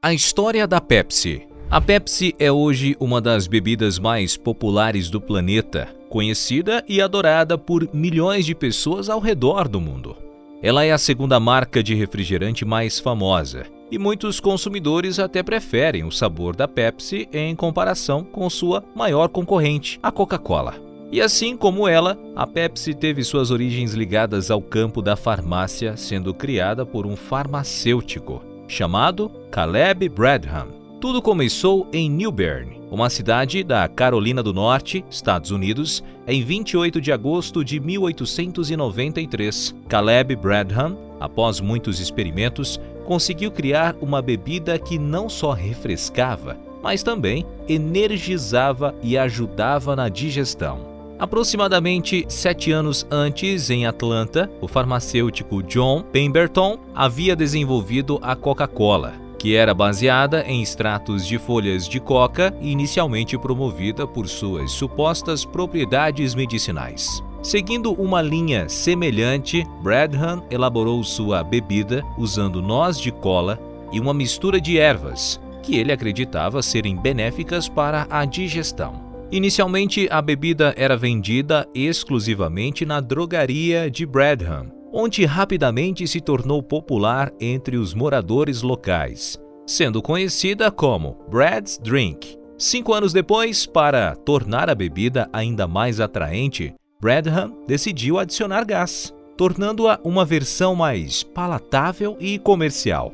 A história da Pepsi. A Pepsi é hoje uma das bebidas mais populares do planeta, conhecida e adorada por milhões de pessoas ao redor do mundo. Ela é a segunda marca de refrigerante mais famosa, e muitos consumidores até preferem o sabor da Pepsi em comparação com sua maior concorrente, a Coca-Cola. E assim como ela, a Pepsi teve suas origens ligadas ao campo da farmácia, sendo criada por um farmacêutico chamado Caleb Bradham. Tudo começou em New Bern, uma cidade da Carolina do Norte, Estados Unidos, em 28 de agosto de 1893. Caleb Bradham, após muitos experimentos, conseguiu criar uma bebida que não só refrescava, mas também energizava e ajudava na digestão. Aproximadamente 7 anos antes, em Atlanta, o farmacêutico John Pemberton havia desenvolvido a Coca-Cola, que era baseada em extratos de folhas de coca e inicialmente promovida por suas supostas propriedades medicinais. Seguindo uma linha semelhante, Bradham elaborou sua bebida usando noz de cola e uma mistura de ervas, que ele acreditava serem benéficas para a digestão. Inicialmente, a bebida era vendida exclusivamente na drogaria de Bradham, onde rapidamente se tornou popular entre os moradores locais, sendo conhecida como Brad's Drink. 5 anos depois, para tornar a bebida ainda mais atraente, Bradham decidiu adicionar gás, tornando-a uma versão mais palatável e comercial.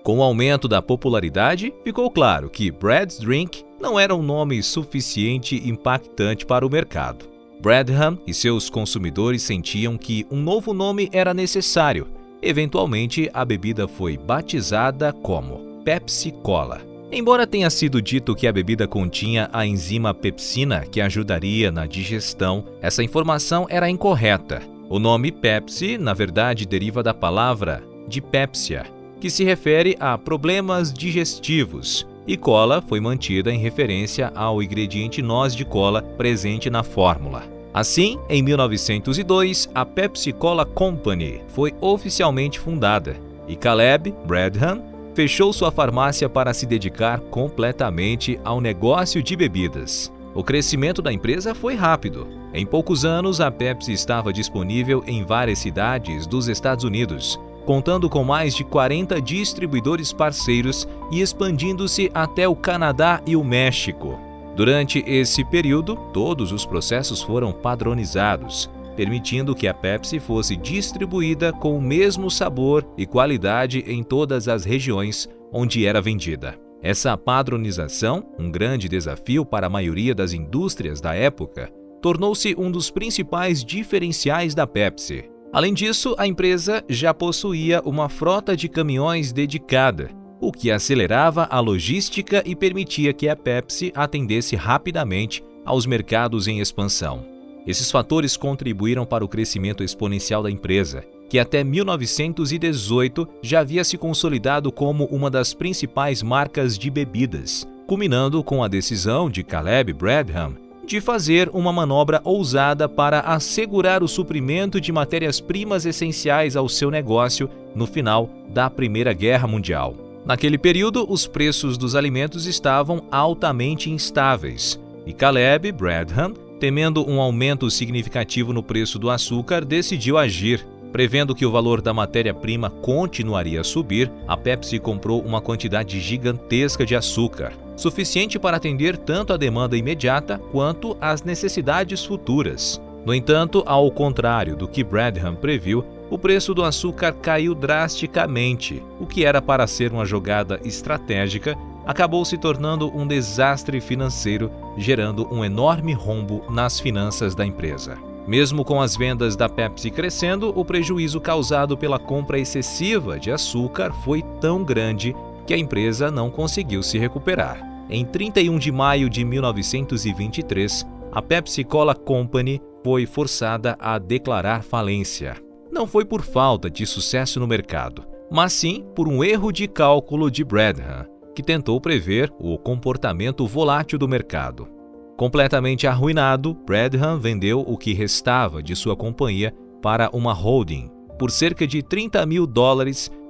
Com o aumento da popularidade, ficou claro que Brad's Drink não era um nome suficiente impactante para o mercado. Bradham e seus consumidores sentiam que um novo nome era necessário. Eventualmente, a bebida foi batizada como Pepsi Cola. Embora tenha sido dito que a bebida continha a enzima pepsina que ajudaria na digestão, essa informação era incorreta. O nome Pepsi, na verdade, deriva da palavra dipepsia, que se refere a problemas digestivos, e cola foi mantida em referência ao ingrediente noz de cola presente na fórmula. Assim, em 1902, a Pepsi Cola Company foi oficialmente fundada, e Caleb Bradham fechou sua farmácia para se dedicar completamente ao negócio de bebidas. O crescimento da empresa foi rápido. Em poucos anos, a Pepsi estava disponível em várias cidades dos Estados Unidos, contando com mais de 40 distribuidores parceiros e expandindo-se até o Canadá e o México. Durante esse período, todos os processos foram padronizados, permitindo que a Pepsi fosse distribuída com o mesmo sabor e qualidade em todas as regiões onde era vendida. Essa padronização, um grande desafio para a maioria das indústrias da época, tornou-se um dos principais diferenciais da Pepsi. Além disso, a empresa já possuía uma frota de caminhões dedicada, o que acelerava a logística e permitia que a Pepsi atendesse rapidamente aos mercados em expansão. Esses fatores contribuíram para o crescimento exponencial da empresa, que até 1918 já havia se consolidado como uma das principais marcas de bebidas, culminando com a decisão de Caleb Bradham de fazer uma manobra ousada para assegurar o suprimento de matérias-primas essenciais ao seu negócio no final da Primeira Guerra Mundial. Naquele período, os preços dos alimentos estavam altamente instáveis, e Caleb Bradham, temendo um aumento significativo no preço do açúcar, decidiu agir. Prevendo que o valor da matéria-prima continuaria a subir, a Pepsi comprou uma quantidade gigantesca de açúcar, suficiente para atender tanto a demanda imediata quanto as necessidades futuras. No entanto, ao contrário do que Bradham previu, o preço do açúcar caiu drasticamente. O que era para ser uma jogada estratégica acabou se tornando um desastre financeiro, gerando um enorme rombo nas finanças da empresa. Mesmo com as vendas da Pepsi crescendo, o prejuízo causado pela compra excessiva de açúcar foi tão grande que a empresa não conseguiu se recuperar. Em 31 de maio de 1923, a Pepsi Cola Company foi forçada a declarar falência. Não foi por falta de sucesso no mercado, mas sim por um erro de cálculo de Bradham, que tentou prever o comportamento volátil do mercado. Completamente arruinado, Bradham vendeu o que restava de sua companhia para uma holding por cerca de $30 mil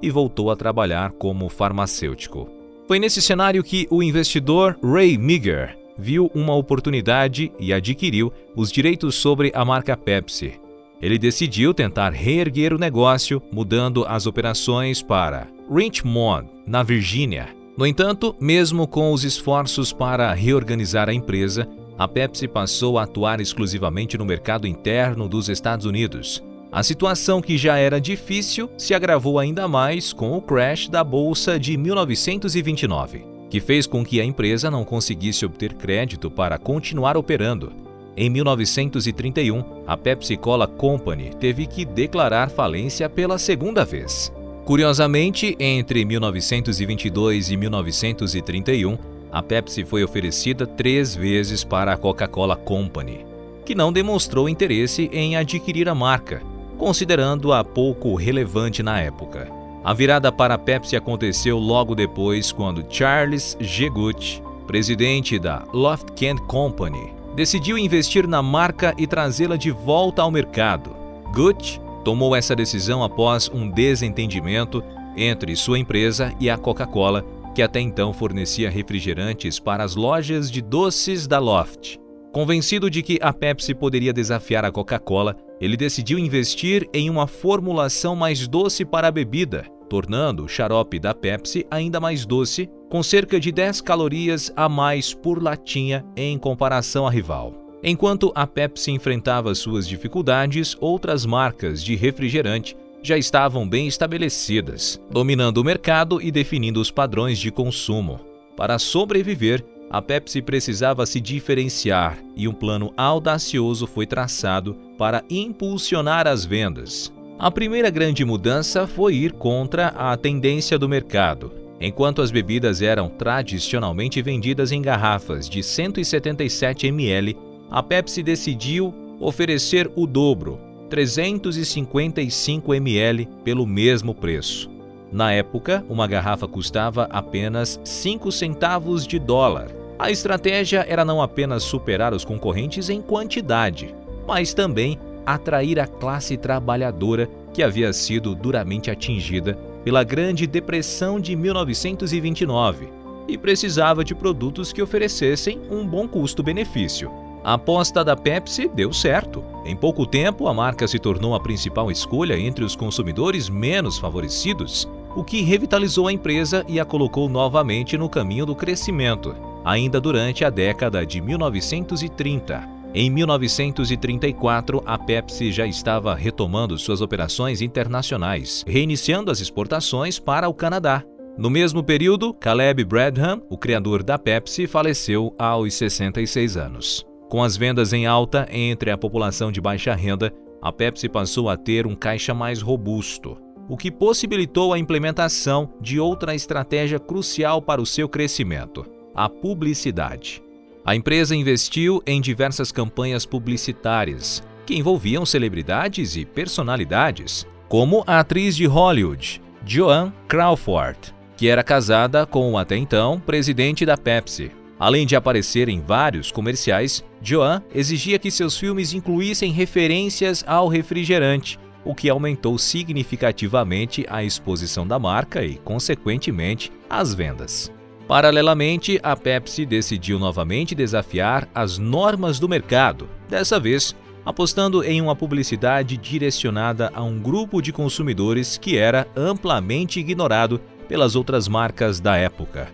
e voltou a trabalhar como farmacêutico. Foi nesse cenário que o investidor Ray Meagher viu uma oportunidade e adquiriu os direitos sobre a marca Pepsi. Ele decidiu tentar reerguer o negócio, mudando as operações para Richmond, na Virgínia. No entanto, mesmo com os esforços para reorganizar a empresa, a Pepsi passou a atuar exclusivamente no mercado interno dos Estados Unidos. A situação, que já era difícil, se agravou ainda mais com o crash da bolsa de 1929, que fez com que a empresa não conseguisse obter crédito para continuar operando. Em 1931, a Pepsi-Cola Company teve que declarar falência pela segunda vez. Curiosamente, entre 1922 e 1931, a Pepsi foi oferecida 3 vezes para a Coca-Cola Company, que não demonstrou interesse em adquirir a marca, considerando-a pouco relevante na época. A virada para a Pepsi aconteceu logo depois, quando Charles G. Guth, presidente da Lufkin Company, decidiu investir na marca e trazê-la de volta ao mercado. Guth tomou essa decisão após um desentendimento entre sua empresa e a Coca-Cola, que até então fornecia refrigerantes para as lojas de doces da Loft. Convencido de que a Pepsi poderia desafiar a Coca-Cola, ele decidiu investir em uma formulação mais doce para a bebida, tornando o xarope da Pepsi ainda mais doce, com cerca de 10 calorias a mais por latinha em comparação à rival. Enquanto a Pepsi enfrentava suas dificuldades, outras marcas de refrigerante já estavam bem estabelecidas, dominando o mercado e definindo os padrões de consumo. Para sobreviver, a Pepsi precisava se diferenciar e um plano audacioso foi traçado para impulsionar as vendas. A primeira grande mudança foi ir contra a tendência do mercado. Enquanto as bebidas eram tradicionalmente vendidas em garrafas de 177 ml, a Pepsi decidiu oferecer o dobro, 355 ml, pelo mesmo preço. Na época, uma garrafa custava apenas 5 centavos de dólar. A estratégia era não apenas superar os concorrentes em quantidade, mas também atrair a classe trabalhadora, que havia sido duramente atingida pela Grande Depressão de 1929 e precisava de produtos que oferecessem um bom custo-benefício. A aposta da Pepsi deu certo. Em pouco tempo, a marca se tornou a principal escolha entre os consumidores menos favorecidos, o que revitalizou a empresa e a colocou novamente no caminho do crescimento, ainda durante a década de 1930. Em 1934, a Pepsi já estava retomando suas operações internacionais, reiniciando as exportações para o Canadá. No mesmo período, Caleb Bradham, o criador da Pepsi, faleceu aos 66 anos. Com as vendas em alta entre a população de baixa renda, a Pepsi passou a ter um caixa mais robusto, o que possibilitou a implementação de outra estratégia crucial para o seu crescimento: a publicidade. A empresa investiu em diversas campanhas publicitárias, que envolviam celebridades e personalidades, como a atriz de Hollywood, Joan Crawford, que era casada com o até então presidente da Pepsi. Além de aparecer em vários comerciais, Joan exigia que seus filmes incluíssem referências ao refrigerante, o que aumentou significativamente a exposição da marca e, consequentemente, as vendas. Paralelamente, a Pepsi decidiu novamente desafiar as normas do mercado, dessa vez apostando em uma publicidade direcionada a um grupo de consumidores que era amplamente ignorado pelas outras marcas da época: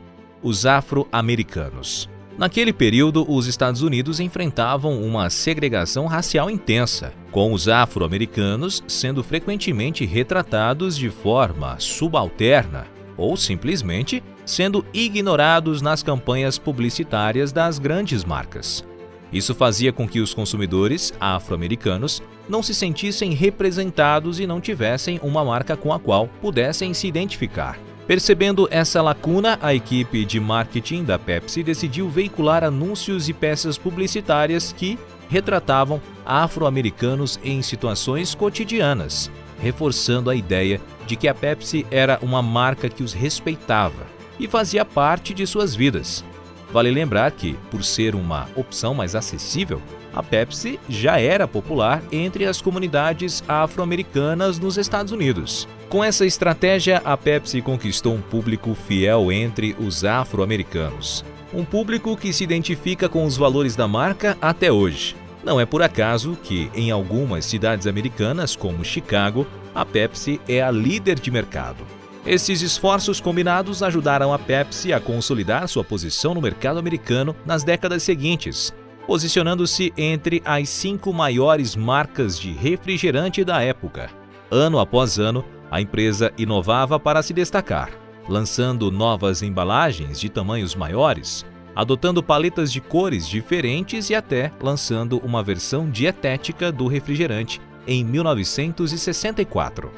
os afro-americanos. Naquele período, os Estados Unidos enfrentavam uma segregação racial intensa, com os afro-americanos sendo frequentemente retratados de forma subalterna ou simplesmente sendo ignorados nas campanhas publicitárias das grandes marcas. Isso fazia com que os consumidores afro-americanos não se sentissem representados e não tivessem uma marca com a qual pudessem se identificar. Percebendo essa lacuna, a equipe de marketing da Pepsi decidiu veicular anúncios e peças publicitárias que retratavam afro-americanos em situações cotidianas, reforçando a ideia de que a Pepsi era uma marca que os respeitava e fazia parte de suas vidas. Vale lembrar que, por ser uma opção mais acessível, a Pepsi já era popular entre as comunidades afro-americanas nos Estados Unidos. Com essa estratégia, a Pepsi conquistou um público fiel entre os afro-americanos. Um público que se identifica com os valores da marca até hoje. Não é por acaso que, em algumas cidades americanas, como Chicago, a Pepsi é a líder de mercado. Esses esforços combinados ajudaram a Pepsi a consolidar sua posição no mercado americano nas décadas seguintes, posicionando-se entre as 5 maiores marcas de refrigerante da época. Ano após ano, a empresa inovava para se destacar, lançando novas embalagens de tamanhos maiores, adotando paletas de cores diferentes e até lançando uma versão dietética do refrigerante em 1964.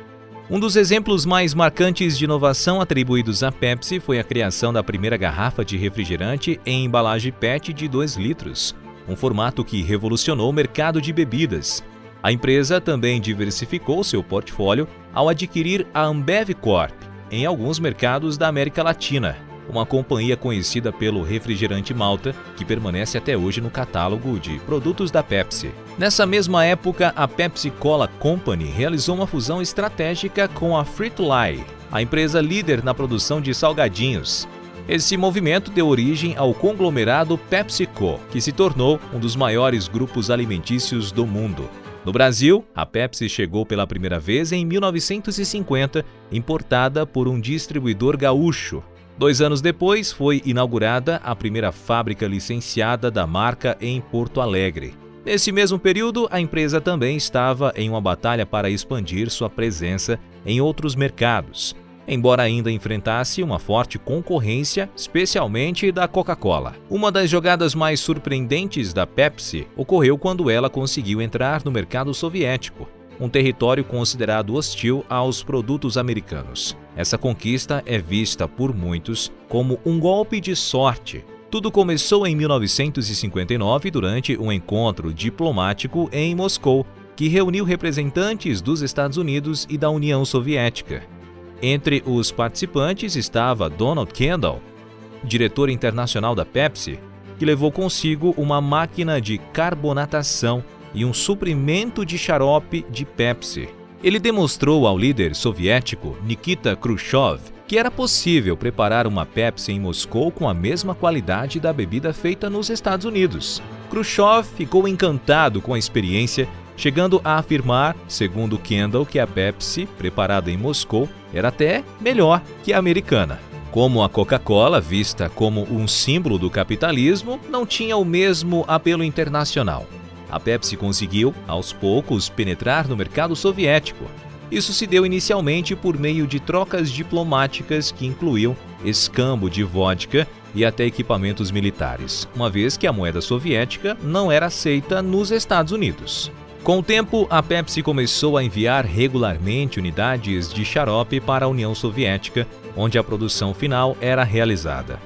Um dos exemplos mais marcantes de inovação atribuídos à Pepsi foi a criação da primeira garrafa de refrigerante em embalagem PET de 2 litros, um formato que revolucionou o mercado de bebidas. A empresa também diversificou seu portfólio ao adquirir a Ambev Corp em alguns mercados da América Latina, uma companhia conhecida pelo refrigerante Malta, que permanece até hoje no catálogo de produtos da Pepsi. Nessa mesma época, a Pepsi Cola Company realizou uma fusão estratégica com a Frito-Lay, a empresa líder na produção de salgadinhos. Esse movimento deu origem ao conglomerado PepsiCo, que se tornou um dos maiores grupos alimentícios do mundo. No Brasil, a Pepsi chegou pela primeira vez em 1950, importada por um distribuidor gaúcho. 2 anos depois, foi inaugurada a primeira fábrica licenciada da marca em Porto Alegre. Nesse mesmo período, a empresa também estava em uma batalha para expandir sua presença em outros mercados, embora ainda enfrentasse uma forte concorrência, especialmente da Coca-Cola. Uma das jogadas mais surpreendentes da Pepsi ocorreu quando ela conseguiu entrar no mercado soviético, um território considerado hostil aos produtos americanos. Essa conquista é vista por muitos como um golpe de sorte. Tudo começou em 1959 durante um encontro diplomático em Moscou, que reuniu representantes dos Estados Unidos e da União Soviética. Entre os participantes estava Donald Kendall, diretor internacional da Pepsi, que levou consigo uma máquina de carbonatação e um suprimento de xarope de Pepsi. Ele demonstrou ao líder soviético Nikita Khrushchev que era possível preparar uma Pepsi em Moscou com a mesma qualidade da bebida feita nos Estados Unidos. Khrushchev ficou encantado com a experiência, chegando a afirmar, segundo Kendall, que a Pepsi, preparada em Moscou, era até melhor que a americana. Como a Coca-Cola, vista como um símbolo do capitalismo, não tinha o mesmo apelo internacional. A Pepsi conseguiu, aos poucos, penetrar no mercado soviético. Isso se deu inicialmente por meio de trocas diplomáticas que incluíam escambo de vodka e até equipamentos militares, uma vez que a moeda soviética não era aceita nos Estados Unidos. Com o tempo, a Pepsi começou a enviar regularmente unidades de xarope para a União Soviética, onde a produção final era realizada.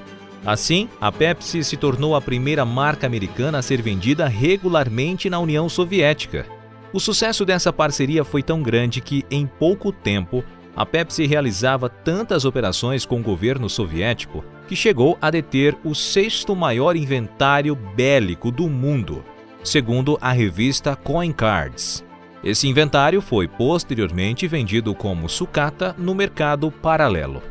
Assim, a Pepsi se tornou a primeira marca americana a ser vendida regularmente na União Soviética. O sucesso dessa parceria foi tão grande que, em pouco tempo, a Pepsi realizava tantas operações com o governo soviético que chegou a deter o 6º maior inventário bélico do mundo, segundo a revista Coin Cards. Esse inventário foi posteriormente vendido como sucata no mercado paralelo.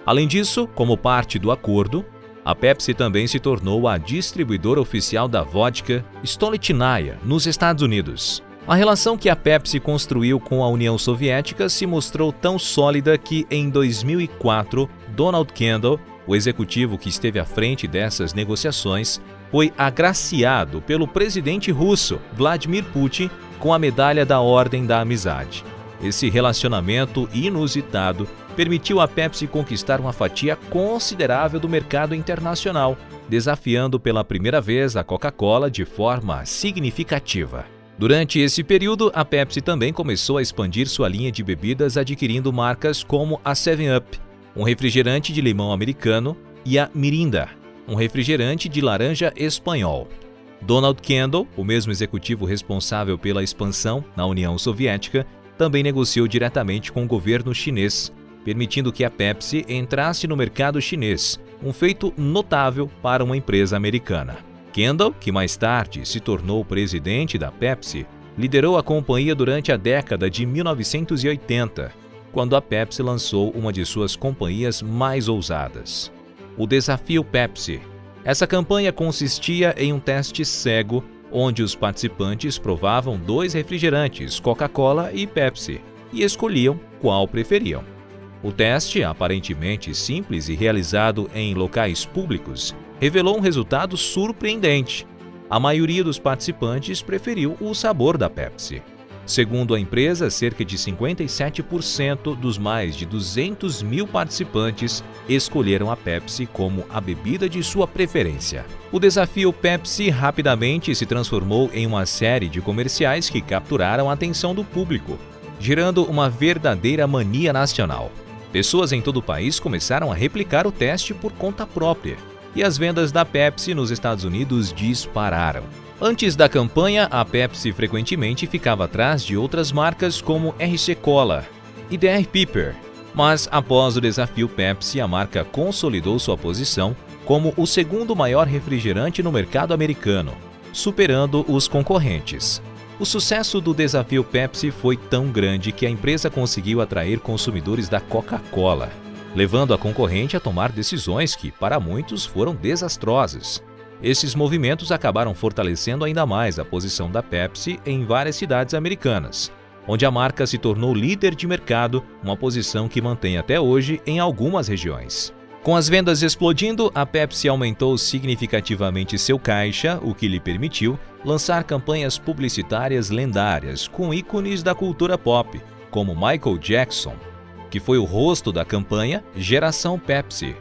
Além disso, como parte do acordo, a Pepsi também se tornou a distribuidora oficial da vodka Stolichnaya nos Estados Unidos. A relação que a Pepsi construiu com a União Soviética se mostrou tão sólida que, em 2004, Donald Kendall, o executivo que esteve à frente dessas negociações, foi agraciado pelo presidente russo, Vladimir Putin, com a Medalha da Ordem da Amizade. Esse relacionamento inusitado permitiu à Pepsi conquistar uma fatia considerável do mercado internacional, desafiando pela primeira vez a Coca-Cola de forma significativa. Durante esse período, a Pepsi também começou a expandir sua linha de bebidas, adquirindo marcas como a 7-Up, um refrigerante de limão americano, e a Mirinda, um refrigerante de laranja espanhol. Donald Kendall, o mesmo executivo responsável pela expansão na União Soviética, também negociou diretamente com o governo chinês, permitindo que a Pepsi entrasse no mercado chinês, um feito notável para uma empresa americana. Kendall, que mais tarde se tornou presidente da Pepsi, liderou a companhia durante a década de 1980. quando a Pepsi lançou uma de suas companhias mais ousadas: o Desafio Pepsi. Essa campanha consistia em um teste cego, onde os participantes provavam 2 refrigerantes, Coca-Cola e Pepsi, e escolhiam qual preferiam. O teste, aparentemente simples e realizado em locais públicos, revelou um resultado surpreendente. A maioria dos participantes preferiu o sabor da Pepsi. Segundo a empresa, cerca de 57% dos mais de 200 mil participantes escolheram a Pepsi como a bebida de sua preferência. O Desafio Pepsi rapidamente se transformou em uma série de comerciais que capturaram a atenção do público, gerando uma verdadeira mania nacional. Pessoas em todo o país começaram a replicar o teste por conta própria, e as vendas da Pepsi nos Estados Unidos dispararam. Antes da campanha, a Pepsi frequentemente ficava atrás de outras marcas como RC Cola e DR Pepper, mas após o Desafio Pepsi, a marca consolidou sua posição como o segundo maior refrigerante no mercado americano, superando os concorrentes. O sucesso do Desafio Pepsi foi tão grande que a empresa conseguiu atrair consumidores da Coca-Cola, levando a concorrente a tomar decisões que, para muitos, foram desastrosas. Esses movimentos acabaram fortalecendo ainda mais a posição da Pepsi em várias cidades americanas, onde a marca se tornou líder de mercado, uma posição que mantém até hoje em algumas regiões. Com as vendas explodindo, a Pepsi aumentou significativamente seu caixa, o que lhe permitiu lançar campanhas publicitárias lendárias com ícones da cultura pop, como Michael Jackson, que foi o rosto da campanha Geração Pepsi.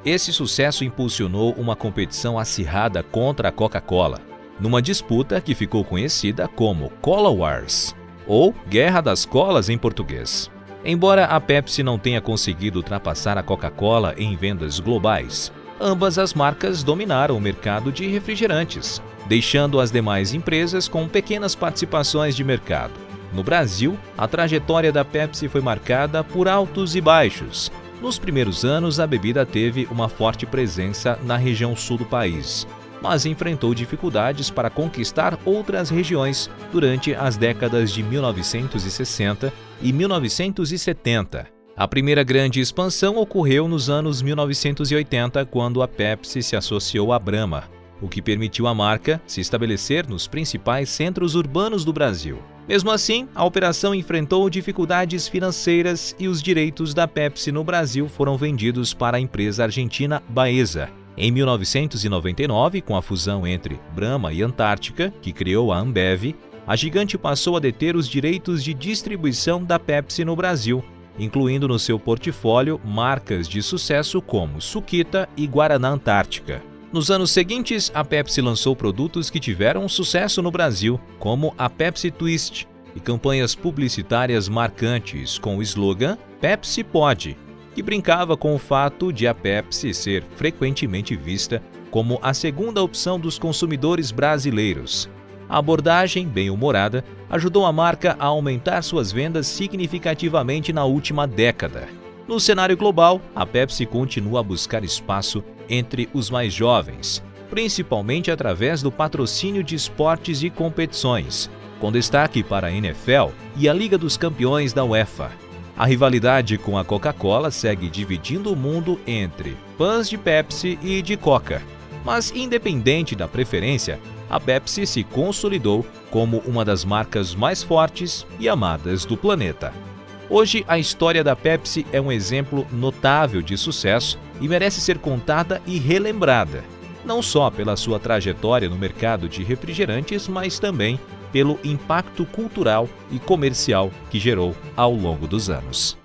Esse sucesso impulsionou uma competição acirrada contra a Coca-Cola, numa disputa que ficou conhecida como Cola Wars, ou Guerra das Colas em português. Embora a Pepsi não tenha conseguido ultrapassar a Coca-Cola em vendas globais, ambas as marcas dominaram o mercado de refrigerantes, deixando as demais empresas com pequenas participações de mercado. No Brasil, a trajetória da Pepsi foi marcada por altos e baixos. Nos primeiros anos, a bebida teve uma forte presença na região sul do país, mas enfrentou dificuldades para conquistar outras regiões durante as décadas de 1960 e 1970. A primeira grande expansão ocorreu nos anos 1980, quando a Pepsi se associou à Brahma, o que permitiu à marca se estabelecer nos principais centros urbanos do Brasil. Mesmo assim, a operação enfrentou dificuldades financeiras e os direitos da Pepsi no Brasil foram vendidos para a empresa argentina Baeza. Em 1999, com a fusão entre Brahma e Antártica, que criou a Ambev, a gigante passou a deter os direitos de distribuição da Pepsi no Brasil, incluindo no seu portfólio marcas de sucesso como Suquita e Guaraná Antártica. Nos anos seguintes, a Pepsi lançou produtos que tiveram sucesso no Brasil, como a Pepsi Twist, e campanhas publicitárias marcantes com o slogan Pepsi Pode, que brincava com o fato de a Pepsi ser frequentemente vista como a segunda opção dos consumidores brasileiros. A abordagem, bem-humorada, ajudou a marca a aumentar suas vendas significativamente na última década. No cenário global, a Pepsi continua a buscar espaço entre os mais jovens, principalmente através do patrocínio de esportes e competições, com destaque para a NFL e a Liga dos Campeões da UEFA. A rivalidade com a Coca-Cola segue dividindo o mundo entre fãs de Pepsi e de Coca, mas independente da preferência, a Pepsi se consolidou como uma das marcas mais fortes e amadas do planeta. Hoje, a história da Pepsi é um exemplo notável de sucesso e merece ser contada e relembrada, não só pela sua trajetória no mercado de refrigerantes, mas também pelo impacto cultural e comercial que gerou ao longo dos anos.